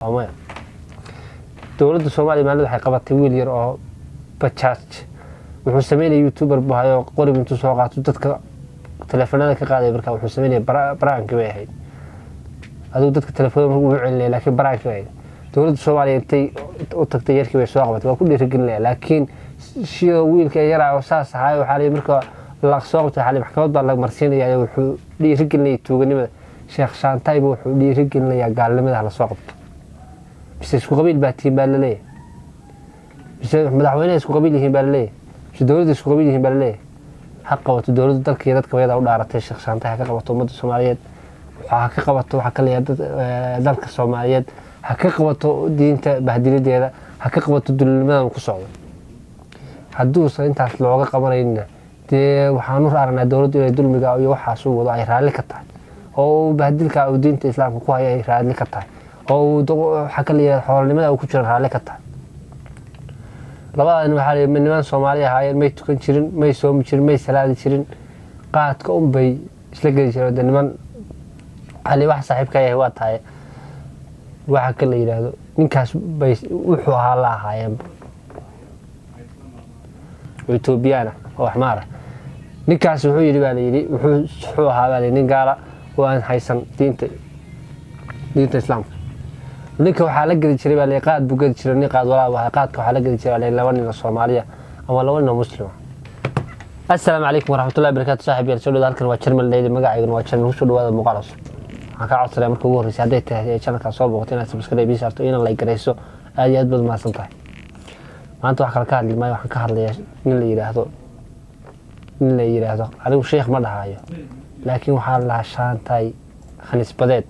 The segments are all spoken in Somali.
ama dowladda Soomaaliya maalin waxay qabatay wiil yar oo bajaaj wuxuu sameeyay YouTuber bahayo qorib intuu soo qaato dadka telefoonada ka qaaday markaa wuxuu sameeyay baraanki way ahayd aduu dadka telefoonada ugu celinay laakiin baraanki way dowladda Soomaaliya intay u tagtay yarkii way soo qabatay waa ku dhiirigelinay laakiin shiyo wiilka yar oo saas ahay waxa la markaa la soo qabtay xalay maxkamad baa la marsiinaya wuxuu dhiirigelinay tuuganimada Sheekh Shaantay wuxuu dhiirigelinaya gaalnimada la soo qabtay بس اسكو قبيل باتين بالله بس مدحوينه اسكو قبيل yihiin بالله بس dawladda isku qabiil yihiin بالله xaq qabato dawladda dalkeeda dadka wayda u dhaaratay Sheekh Shaantay ka qabato ummadda Soomaaliyeed waxa ka qabato waxa kale dalka Soomaaliyeed ha ka qabato diinta bahdiladeeda ha ka qabato dulmada ku socdo hadduu intaas looga qabanayna de waxaan u raarnaa dawladda inay dulmiga iyo waxa soo wado ay raali ka tahay oo bahdilka oo diinta islaamka ku hayay raali ka tahay oo waxa kale xoolnimada ku jira raali ka tahay labadan waxa ay niman Soomaali ahaayeen may tukan jirin may soomi jirin may salaadi jirin qaadka bay isla gali jireen niman ali wax saaxiibka yahay waa tahay waxa kale yiraahdo ninkaas bay wuxuu ahaa la ahaayeen Ethiopiana oo Axmara ninkaas wuxuu yiri baa la yiri wuxuu ahaa nin gaala oo aan haysan diinta islaamka ninka waxa la gadi jiray baa qaad buu gadi jiray qaad walaa qaadka waxa la gadi jiray laba nin oo Soomaaliya ama laba nin oo Muslim Assalaamu alaykum warahmatullahi wabarakatuh saaxiibayaal soo halkan waa channel leeyahay magacaygu waa channel soo dhawaada muuqaal cusub waxaan ka codsaday markii ugu horeysay haday tahay channelka soo booqatay inaad subscribe saarto in la gareyso aad iyo aad baad mahadsan tahay maanta wax kala ka hadli maayo waxaan ka hadlayaa in la yiraahdo adigu sheekh ma dhahayo laakiin waxa la Shaantay khanis badeed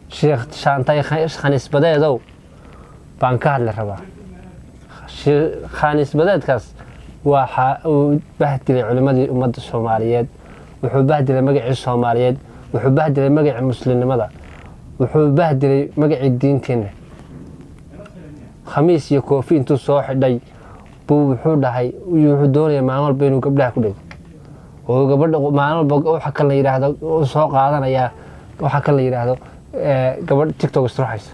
Sheekh Shaantay khanis badeedow baan ka hadli rabaa khanis badeedkaas waxa uu bahdilay culimadii ummadda Soomaaliyeed wuxuu bahdilay magacii Soomaaliyeed wuxuu bahdilay magacii muslimnimada wuxuu bahdilay magacii diinteena khamiis iyo koofi intuu soo xidhay buu wuxuu dhahay wuxuu doonaya maalmo inuu gabdhaha ku dhigo oo gabadha maalmo waxa kale yiraahdo soo qaadanaya waxa kale yiraahdo gabadh TikTok istroxaysa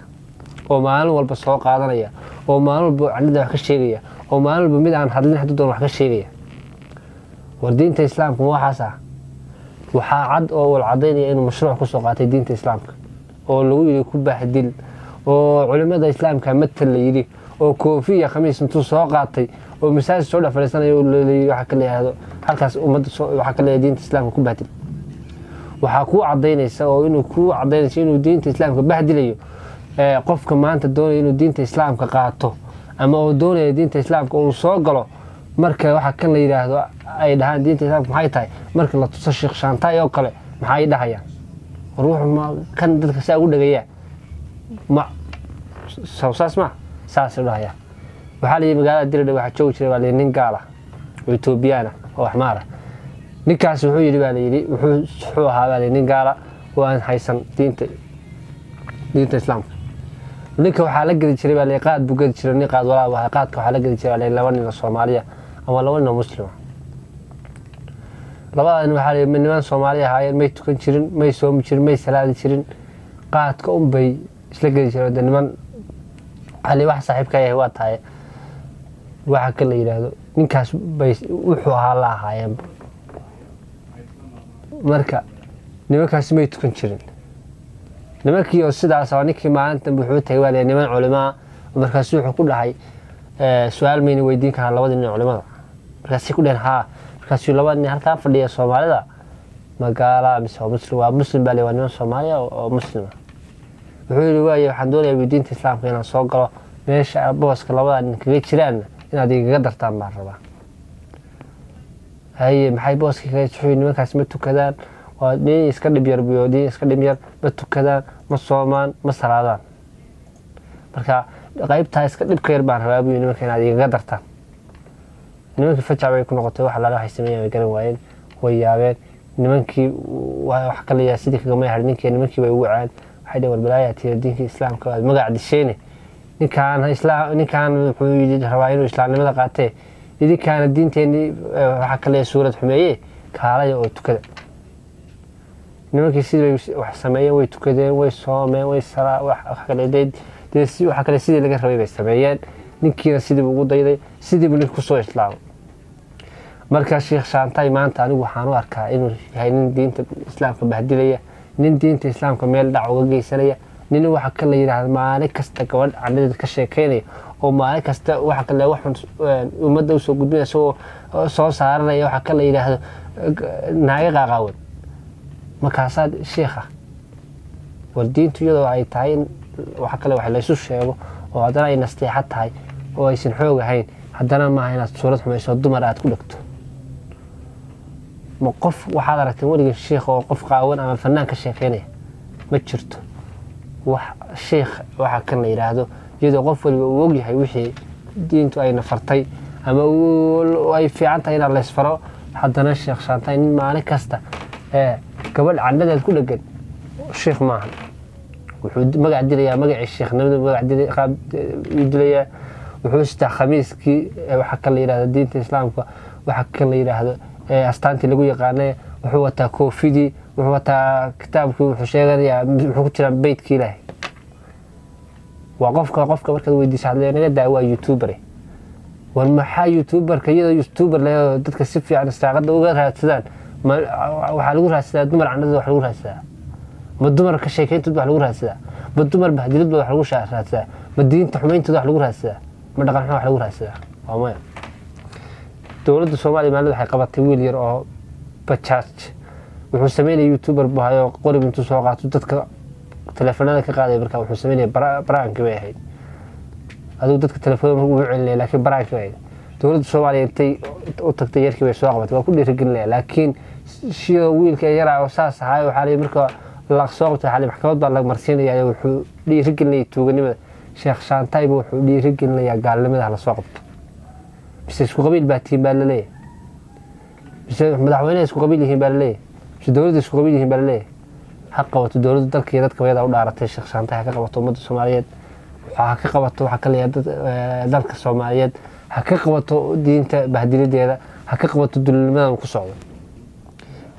oo maalin walba soo qaadanaya oo maalin walba anida wax ka sheegaya oo maalin walba mid aan hadlin hadda doon wax ka sheegaya wardiinta islaamka waxa cad oo wal cadeynaya inuu mashruuc ku soo qaatay diinta islaamka oo lagu yiri ku bahdil oo culimada islaamka matal la yiri oo koofiya khamiis intuu soo qaatay oo masaajid soo dhafareysanaya waxa kale yiraahdo halkaas ummadda waxa kale diinta islaamka ku bahdil waxa ku cadeynaysa oo inuu ku cadeynaysa inuu diinta islaamka bahdilayo qofka maanta doonaya inuu diinta islaamka qaato ama oo doonaya diinta islaamka uu soo galo marka waxa kan la yiraahdo ay dhahaan diinta islaamka maxay tahay marka la tuso Sheekh Shaantay oo kale maxay dhahayaan ruux ma kan dadka saa ugu dhagaya ma saas dhahaya waxa la magaalada Dirdha waxa joogi jiray waa nin gaala oo Ethiopiana oo Axmara ninkaas wuxuu yiri baa la yiri wuxuu ahaa nin gaala oo aan haysan diinta islaamka ninka waxa la gadi jiray baa qaad buu gadi jiray qaad walaa qaadka waxa la gadi jiray laba nin oo Soomaaliya ama laba nin oo Muslim labadan waxa ay niman Soomaali ahaayeen may tukan jirin may soomi jirin may salaadi jirin qaadka bay isla gadi jireen niman ali wax saaxiibka yahay waa tahay waxa kale yiraahdo ninkaas bay wuxuu ahaa la ahaayeen marka nimankaas may tukan jirin nimankii oo sidaas ah ninkii maalinta wuxuu tagay waa niman culimo markaas wuxuu ku dhahay su'aal meena weydiin kara labada nin culimada markaas ku dhahan ha markaas labada nin halka fadhiya Soomaalida magaala mise Muslim waa Muslim baa leeyahay niman Soomaali oo Muslim wuxuu yiri waayo waxaan doonayaa diinta islaamka inaan soo galo meesha booska labada nin kaga jiraan inaad iga dartaan baan rabaa hay maxay booska kaga jiraan nimankaas ma tukadaan waa nin iska dhib yar biyoodii iska dhib yar ma tukadaan ma soomaan ma salaadaan marka qaybta iska dhibka yar baan rabaa buu nimanka inaad iga dartaan nimankii fajac bay ku noqotay waxa la haysamay garan waayeen way yaabeen nimankii wax kale yaa sidii kaga ma yahay nimankii bay ugu caan waxay dhawr balaayatii diinta islaamka magac disheene ninkaan wuxuu yiri rabaa inuu islaamnimada qaatay idinkaan diinteeni waxa kale suurad xumeeyay kaalay oo tukada nimankii sidii wax sameeyeen way tukadeen way soomeen way wax kale waxa kale sidii laga rabay bay sameeyeen ninkiina sidii ugu dayday sidii buu ku soo islaamay marka Sheekh Shaantay maanta anigu waxaan u arkaa inuu yahay nin diinta islaamka bahdilaya nin diinta islaamka meel dhac uga geysanaya nin waxa kale yiraahdo maalin kasta gabadh candada ka sheekeynaya oo maalin kasta waxa kale wax ummadda u soo gudbinaya soo saaranaya waxa kale yiraahdo naaga qaaqawan markaasaad sheekha war diintu iyadoo ay tahay waxa kale wax la isu sheego oo haddana ay nasteexad tahay oo aysan xoog ahayn haddana maaha inaad suurad xumayso dumar aad ku dhigto ma qof waxaad aragtay weliga sheekh oo qof qaawan ama fanaan ka sheekeynaya ma jirto wax sheekh waxa kan la yiraahdo iyadoo qof waliba uu og yahay wixii diintu ay nafartay ama ay fiican tahay in la isfaro haddana Sheekh Shaantay nin maalin kasta gabadh candada ku dhagan sheekh maaha wuxuu magac dilayaa magacii sheekhnimada magac qaab dilaya wuxuu istaa khamiiskii waxa kale yiraahdo diinta islaamka waxa kale yiraahdo astaantii lagu yaqaanay wuxuu wataa koofidii wuxuu wataa kitaabkii wuxuu sheeganayaa wuxuu ku jira beedkii Ilaahay waa qofka markaad weydiiso naga daawa YouTuber war maxaa YouTuber-ka iyadoo YouTuber leh dadka si fiican istaaqada uga raadsadaan waxa lagu raadsadaa dumar candada wax lagu raadsadaa ma dumar ka sheekeyntood wax lagu raadsadaa ma dumar bahdilid wax lagu raadsadaa ma diinta xumeyntood wax lagu raadsadaa ma dhaqan xumo wax lagu raadsadaa waa maya dowladda Soomaaliya maalin waxay qabatay wiil yar oo bajaaj wuxuu sameeyay YouTuber bahayo qorib intuu soo qaato dadka telefoonada ka qaaday markaa wuxuu sameeyay baraanka way ahayd aduu dadka telefoonada ugu celinay laakiin baraanka way dowladda Soomaaliya intay u tagtay yarkii way soo qabatay waa ku dhiirigelinay laakiin shiyo wiilka yaraa oo saas ahaa waxa la markaa la soo qabtay xalay maxkamad baa la marsiinayay wuxuu dhiirigelinay tuuganimada Sheekh Shaantay wuxuu dhiirigelinay gaalnimada la soo qabto بس isku qabiil baa tiin baa la leeyahay بس madaxweynaha isku qabiil yihiin baa la leeyahay بس dawladda isku qabiil yihiin baa la leeyahay xaq wato dawladda dalkeeda dadka wayada u dhaaratay Sheekh Shaantay ka qabato ummadda Soomaaliyeed waxa ka qabato waxa kale dalka Soomaaliyeed ha ka qabato diinta bahdiladeeda ha ka qabato dulmidan ku socdo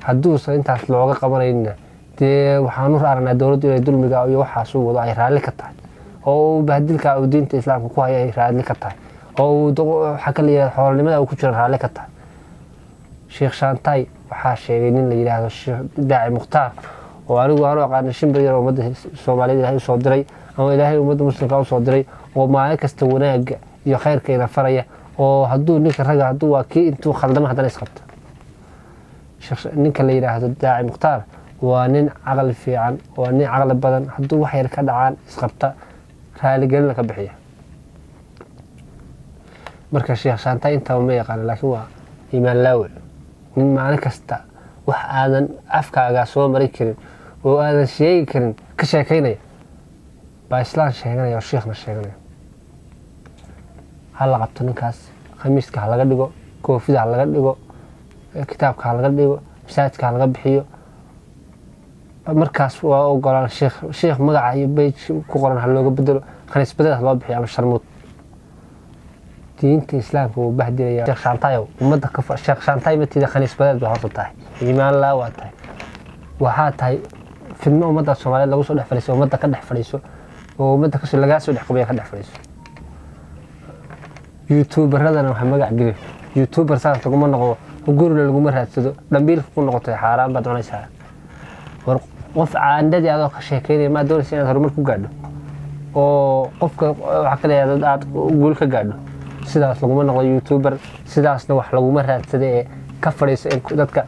hadduu intaas looga qabanayna dee waxaan u aragnaa dawladdu inay dulmiga iyo waxa soo wado ay raali ka tahay oo bahdilka oo diinta islaamka ku hayay raali ka tahay oo waxa kale xoolnimada ku jira raali ka tahay Sheekh Shaantay waxa sheegay nin la yiraahdo Sheekh Daaci Mukhtaar oo anigu aan aqaan shimbir yar oo ummadda Soomaaliyeed Ilaahay soo diray oo Ilaahay ummadda muslimka soo diray oo maalin kasta wanaag iyo khayrkeena faraya oo hadduu ninka raga hadduu waa kii intuu khaldama haddana isqabto ninka la yiraahdo Daaci Mukhtaar waa nin aqal fiican waa nin aqal badan hadduu wax yar ka dhacaan isqabta raali gelin ka bixiya marka Sheekh Shaantay inta ma yaqaan laakiin waa iimaan laawe nin maalin kasta wax aadan afkaaga soo marin karin oo aadan sheegi karin ka sheekeynaya baa islaan sheeganaya sheekhna sheeganaya hal qabto ninkaas khamiiska laga dhigo koofida laga dhigo kitaabka laga dhigo masaajidka laga bixiyo markaas waa ogolaan sheekh magaca iyo page ku qoran hal looga bedelo khaniisbadada loo bixiyo ama sharmud diinta islaamka uu bahdilaya Sheekh Shaantay ummadda ka Sheekh Shaantay matida khaniisbadada baa horta tahay iimaan la waa tahay waxa tahay filmo ummadda Soomaaliyeed lagu soo dhex fariiso ummadda ka dhex fariiso oo ummadda ka soo laga soo dhex qabay ka dhex fariiso YouTuberadana waxa magac geli YouTuber saas lagu ma noqdo guriga lagu ma raadsado dambiil ku noqotay xaraan baad doonaysaa war qof caandadii adoo ka sheekeynay ma doonaysaa inaad horumar ku gaadho oo qofka waxa kale aad guul ka gaadho sidaas lagu ma noqdo YouTuber sidaasna wax lagu ma raadsaday ka fariiso dadka